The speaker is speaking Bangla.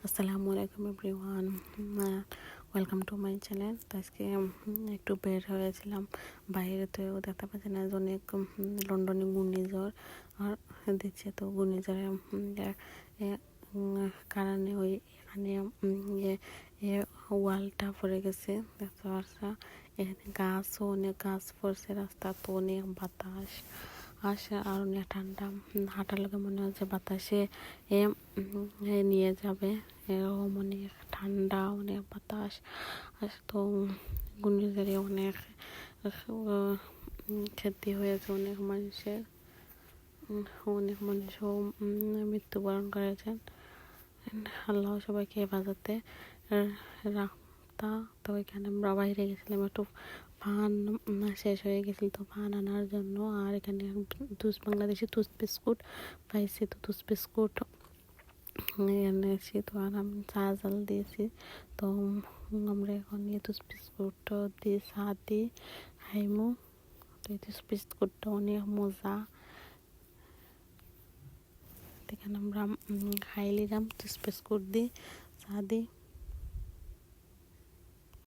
আসসালামু আলাইকুম everyone, welcome to my channel. তো আজকে একটু বের হয়েছিলাম বাইরে, তো দেখতে পাচ্ছি না যে অনেক লন্ডনে ঘূর্ণিঝড় আর দিচ্ছে। তো ঘূর্ণিঝড়ের কারণে ওই এখানে ওয়ালটা পড়ে গেছে, দেখতে পাচ্ছা। এখানে গাছও অনেক গাছ পড়ছে, রাস্তা তো অনেক বাতাস আসে আর অনেক ঠান্ডা। হাঁটার লোকে মনে হচ্ছে বাতাসে নিয়ে যাবে, এরকম অনেক ঠান্ডা, অনেক বাতাস। তো ঘূর্ণিঝড়ে অনেক ক্ষতি হয়েছে, অনেক মানুষের, অনেক মানুষও মৃত্যুবরণ করেছেন। আল্লাহ সবাইকে হেফাজতে রাখতা। তো এখানে আমরা বাইরে গেছিলাম, একটু পান শেষ হয়ে গেছিল, তো পান আনার জন্য। আর এখানে বাংলাদেশি বিস্কুট পাইছি, তো বিস্কুট এনেছি। তো আর আমি চা জাল দিয়েছি। তো আমরা এখন এই বিস্কুট দিয়ে চা দিয়ে খাইমু। তো এই বিস্কুটটা অনেক মজা। এখানে আমরা খাইলাম বিস্কুট দিয়ে চা দিয়ে।